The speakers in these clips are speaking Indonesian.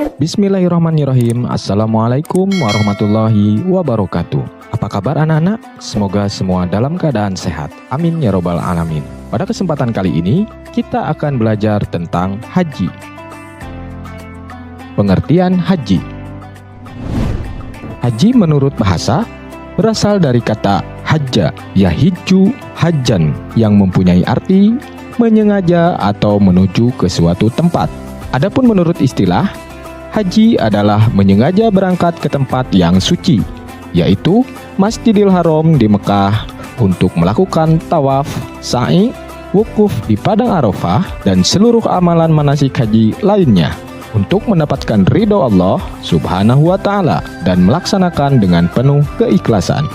Bismillahirrahmanirrahim. Assalamualaikum warahmatullahi wabarakatuh. Apa kabar anak-anak? Semoga semua dalam keadaan sehat. Amin ya robbal alamin. Pada kesempatan kali ini, kita akan belajar tentang haji. Pengertian haji. Haji menurut bahasa berasal dari kata hajja, yahiju hajjan, yang mempunyai arti menyengaja atau menuju ke suatu tempat. Adapun menurut istilah, haji adalah menyengaja berangkat ke tempat yang suci, yaitu Masjidil Haram di Mekah untuk melakukan tawaf, sa'i, wukuf di Padang Arafah, dan seluruh amalan manasik haji lainnya untuk mendapatkan ridho Allah Subhanahu wa Ta'ala dan melaksanakan dengan penuh keikhlasan.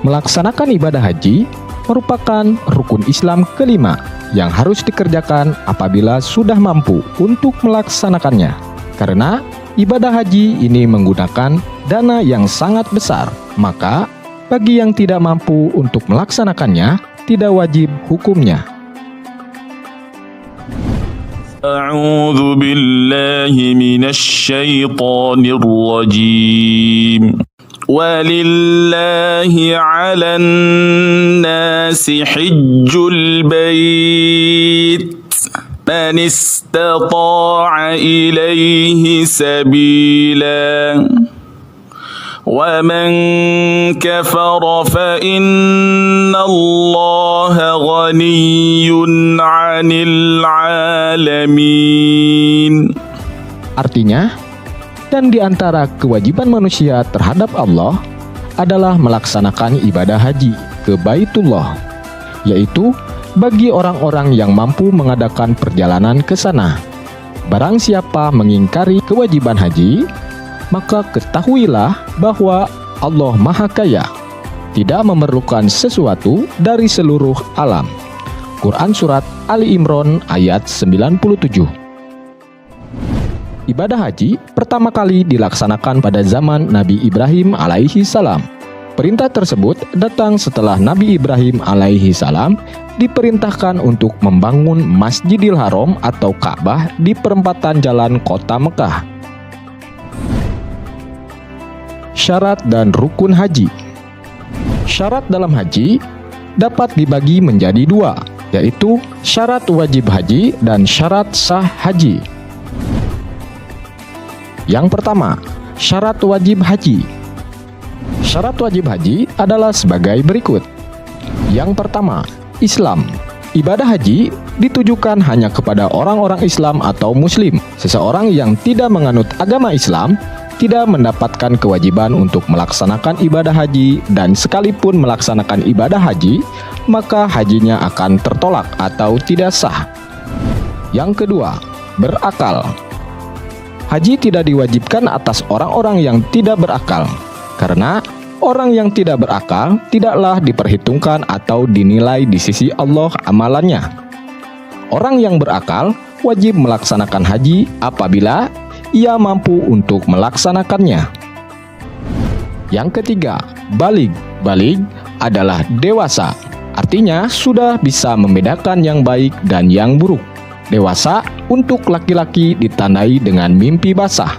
Melaksanakan ibadah haji merupakan rukun Islam kelima yang harus dikerjakan apabila sudah mampu untuk melaksanakannya. Karena ibadah haji ini menggunakan dana yang sangat besar, maka bagi yang tidak mampu untuk melaksanakannya, tidak wajib hukumnya. A'udzu billahi minasy syaithanir rajim. Walillahi 'alan nasi hajjul bait man istata'a ilaihi sabila wa man kafara fa innallaha ghaniyyun 'anil 'alamin. Artinya, dan di antara kewajiban manusia terhadap Allah adalah melaksanakan ibadah haji ke Baitullah, yaitu bagi orang-orang yang mampu mengadakan perjalanan ke sana. Barang siapa mengingkari kewajiban haji, maka ketahuilah bahwa Allah Maha Kaya, tidak memerlukan sesuatu dari seluruh alam. Quran Surat Ali Imran ayat 97. Ibadah haji pertama kali dilaksanakan pada zaman Nabi Ibrahim alaihi salam. Perintah tersebut datang setelah Nabi Ibrahim alaihi salam diperintahkan untuk membangun Masjidil Haram atau Ka'bah di perempatan jalan kota Mekah. Syarat dan rukun haji. Syarat dalam haji dapat dibagi menjadi dua, yaitu syarat wajib haji dan syarat sah haji. Yang pertama, syarat wajib haji. Syarat wajib haji adalah sebagai berikut. Yang pertama, Islam. Ibadah haji ditujukan hanya kepada orang-orang Islam atau Muslim. Seseorang yang tidak menganut agama Islam tidak mendapatkan kewajiban untuk melaksanakan ibadah haji, dan sekalipun melaksanakan ibadah haji, maka hajinya akan tertolak atau tidak sah. Yang kedua, berakal. Haji tidak diwajibkan atas orang-orang yang tidak berakal, karena orang yang tidak berakal tidaklah diperhitungkan atau dinilai di sisi Allah amalannya. Orang yang berakal wajib melaksanakan haji apabila ia mampu untuk melaksanakannya. Yang ketiga, balig. Balig adalah dewasa, artinya sudah bisa membedakan yang baik dan yang buruk. Dewasa untuk laki-laki ditandai dengan mimpi basah,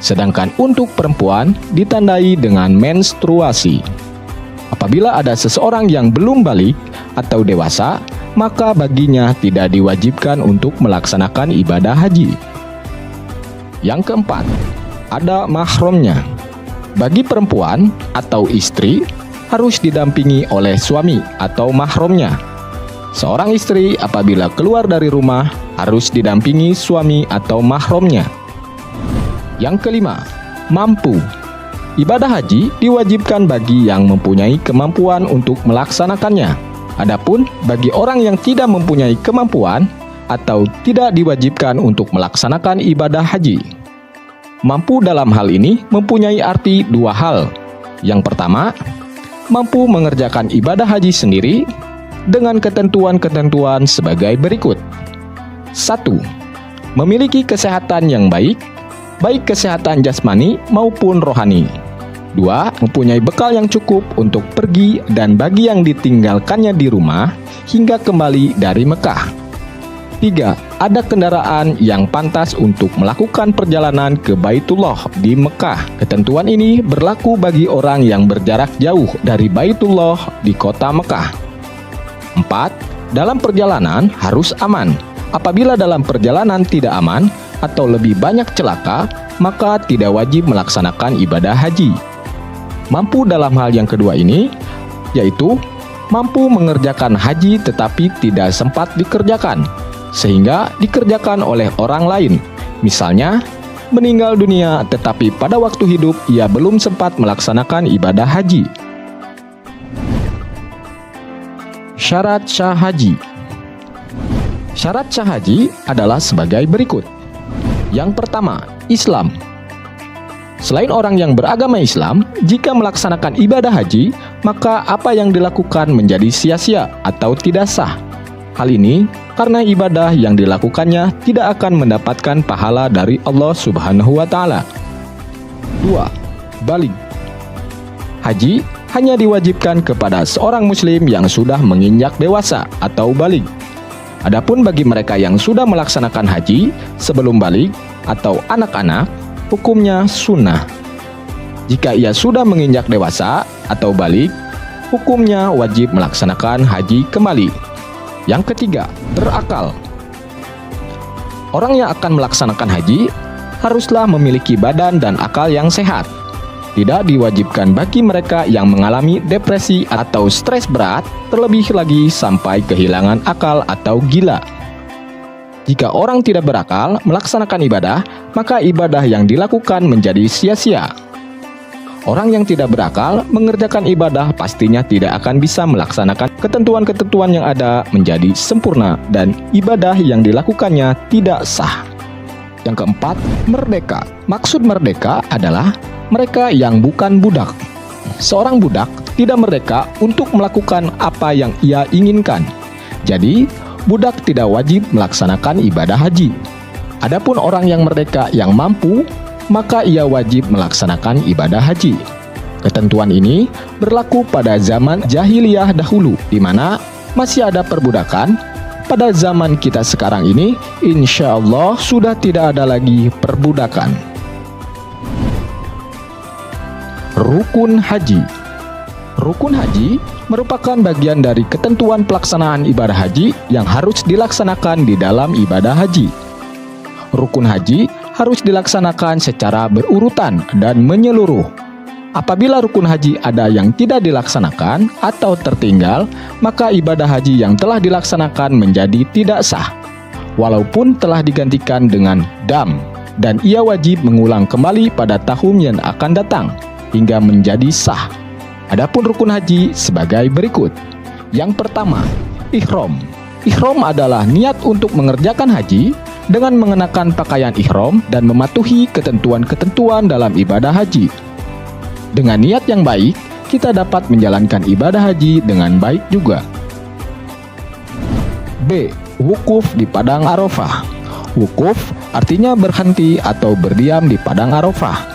sedangkan untuk perempuan ditandai dengan menstruasi. Apabila ada seseorang yang belum balik atau dewasa, maka baginya tidak diwajibkan untuk melaksanakan ibadah haji. Yang keempat, ada mahramnya. Bagi perempuan atau istri harus didampingi oleh suami atau mahramnya. Seorang istri apabila keluar dari rumah harus didampingi suami atau mahramnya. Yang kelima, mampu. Ibadah haji diwajibkan bagi yang mempunyai kemampuan untuk melaksanakannya. Adapun bagi orang yang tidak mempunyai kemampuan atau tidak diwajibkan untuk melaksanakan ibadah haji. Mampu dalam hal ini mempunyai arti dua hal. Yang pertama, mampu mengerjakan ibadah haji sendiri dengan ketentuan-ketentuan sebagai berikut. 1. Memiliki kesehatan yang baik, baik kesehatan jasmani maupun rohani. 2. Mempunyai bekal yang cukup untuk pergi dan bagi yang ditinggalkannya di rumah hingga kembali dari Mekah. 3. Ada kendaraan yang pantas untuk melakukan perjalanan ke Baitullah di Mekah. Ketentuan ini berlaku bagi orang yang berjarak jauh dari Baitullah di kota Mekah. 4. Dalam perjalanan harus aman. Apabila dalam perjalanan tidak aman atau lebih banyak celaka, maka tidak wajib melaksanakan ibadah haji. Mampu dalam hal yang kedua ini, yaitu mampu mengerjakan haji tetapi tidak sempat dikerjakan, sehingga dikerjakan oleh orang lain. Misalnya, meninggal dunia tetapi pada waktu hidup ia belum sempat melaksanakan ibadah haji. Syarat sah haji. Syarat sah haji adalah sebagai berikut. Yang pertama, Islam. Selain orang yang beragama Islam, jika melaksanakan ibadah haji, maka apa yang dilakukan menjadi sia-sia atau tidak sah. Hal ini karena ibadah yang dilakukannya tidak akan mendapatkan pahala dari Allah Subhanahu wa Ta'ala. 2. Baligh. Haji hanya diwajibkan kepada seorang muslim yang sudah menginjak dewasa atau baligh. Adapun bagi mereka yang sudah melaksanakan haji sebelum baligh atau anak-anak, hukumnya sunnah. Jika ia sudah menginjak dewasa atau baligh, hukumnya wajib melaksanakan haji kembali. Yang ketiga, berakal. Orang yang akan melaksanakan haji haruslah memiliki badan dan akal yang sehat. Tidak diwajibkan bagi mereka yang mengalami depresi atau stres berat, terlebih lagi sampai kehilangan akal atau gila. Jika orang tidak berakal melaksanakan ibadah, maka ibadah yang dilakukan menjadi sia-sia. Orang yang tidak berakal mengerjakan ibadah pastinya tidak akan bisa melaksanakan ketentuan-ketentuan yang ada menjadi sempurna dan ibadah yang dilakukannya tidak sah. Yang keempat, merdeka. Maksud merdeka adalah mereka yang bukan budak. Seorang budak tidak merdeka untuk melakukan apa yang ia inginkan. Jadi, budak tidak wajib melaksanakan ibadah haji. Adapun orang yang merdeka yang mampu, maka ia wajib melaksanakan ibadah haji. Ketentuan ini berlaku pada zaman jahiliyah dahulu, di mana masih ada perbudakan. Pada zaman kita sekarang ini, insya Allah sudah tidak ada lagi perbudakan. Rukun haji. Rukun haji merupakan bagian dari ketentuan pelaksanaan ibadah haji yang harus dilaksanakan di dalam ibadah haji. Rukun haji harus dilaksanakan secara berurutan dan menyeluruh. Apabila rukun haji ada yang tidak dilaksanakan atau tertinggal, maka ibadah haji yang telah dilaksanakan menjadi tidak sah, walaupun telah digantikan dengan dam, dan ia wajib mengulang kembali pada tahun yang akan datang, hingga menjadi sah. Adapun rukun haji sebagai berikut. Yang pertama, ihram. Ihram adalah niat untuk mengerjakan haji dengan mengenakan pakaian ihram dan mematuhi ketentuan-ketentuan dalam ibadah haji. Dengan niat yang baik, kita dapat menjalankan ibadah haji dengan baik juga. B. Wukuf di Padang Arafah. Wukuf artinya berhenti atau berdiam di Padang Arafah.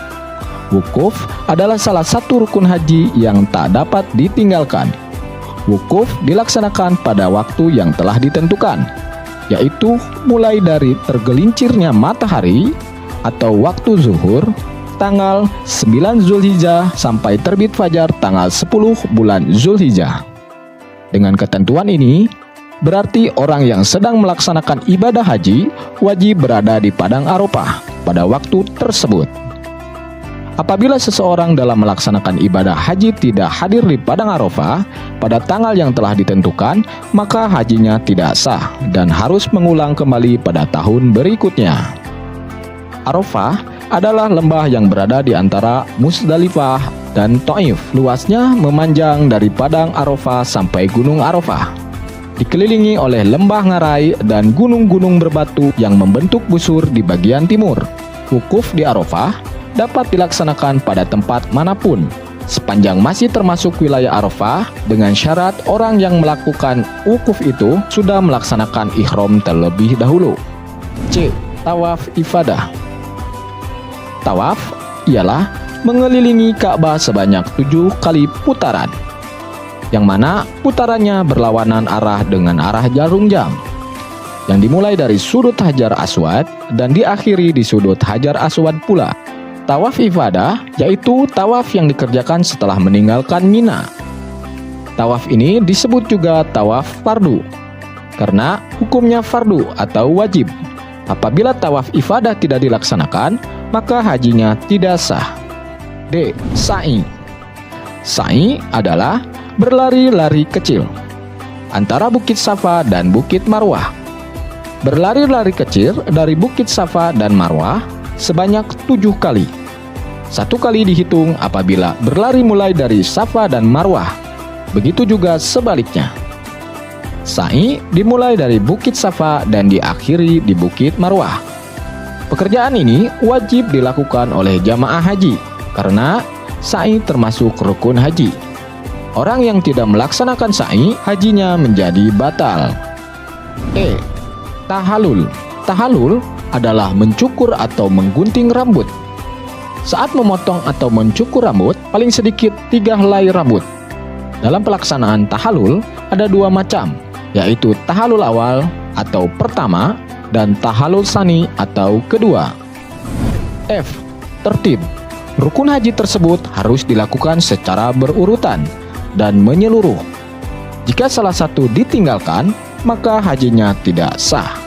Wukuf adalah salah satu rukun haji yang tak dapat ditinggalkan. Wukuf dilaksanakan pada waktu yang telah ditentukan, yaitu mulai dari tergelincirnya matahari atau waktu zuhur, tanggal 9 Zulhijjah sampai terbit fajar tanggal 10 bulan Zulhijjah. Dengan ketentuan ini, berarti orang yang sedang melaksanakan ibadah haji wajib berada di Padang Arafah pada waktu tersebut. Apabila seseorang dalam melaksanakan ibadah haji tidak hadir di Padang Arafah pada tanggal yang telah ditentukan, maka hajinya tidak sah dan harus mengulang kembali pada tahun berikutnya. Arafah adalah lembah yang berada di antara Musdalifah dan Thaif. Luasnya memanjang dari Padang Arafah sampai Gunung Arafah. Dikelilingi oleh lembah ngarai dan gunung-gunung berbatu yang membentuk busur di bagian timur. Wukuf di Arafah dapat dilaksanakan pada tempat manapun, sepanjang masih termasuk wilayah Arafah, dengan syarat orang yang melakukan wukuf itu sudah melaksanakan ihram terlebih dahulu. C. Tawaf ifadah. Tawaf ialah mengelilingi Ka'bah sebanyak 7 kali putaran, yang mana putarannya berlawanan arah dengan arah jarum jam. yang dimulai dari sudut Hajar Aswad dan diakhiri di sudut Hajar Aswad pula. Tawaf ifadah yaitu tawaf yang dikerjakan setelah meninggalkan Mina. Tawaf ini disebut juga tawaf fardu karena hukumnya fardu atau wajib. Apabila tawaf ifadah tidak dilaksanakan, maka hajinya tidak sah. D. Sa'i. Sa'i adalah berlari-lari kecil antara Bukit Safa dan Bukit Marwah. Berlari-lari kecil dari Bukit Safa dan Marwah sebanyak 7 kali. 1 kali dihitung apabila berlari mulai dari Safa dan Marwah. Begitu juga sebaliknya. Sa'i dimulai dari Bukit Safa dan diakhiri di Bukit Marwah. Pekerjaan ini wajib dilakukan oleh jamaah haji karena sa'i termasuk rukun haji. Orang yang tidak melaksanakan sa'i, hajinya menjadi batal. E. Tahallul. Tahallul adalah mencukur atau menggunting rambut. Saat memotong atau mencukur rambut, paling sedikit 3 helai rambut. Dalam pelaksanaan tahallul ada 2 macam, yaitu tahallul awal atau pertama dan tahallul tsani atau kedua. F. Tertib. Rukun haji tersebut harus dilakukan secara berurutan dan menyeluruh. Jika salah satu ditinggalkan, maka hajinya tidak sah.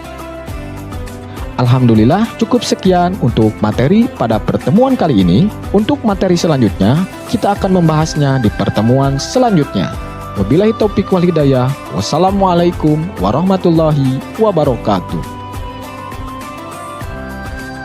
Alhamdulillah, cukup sekian untuk materi pada pertemuan kali ini. Untuk materi selanjutnya, kita akan membahasnya di pertemuan selanjutnya. Wabillahi taufiq wal hidayah. Wassalamualaikum warahmatullahi wabarakatuh.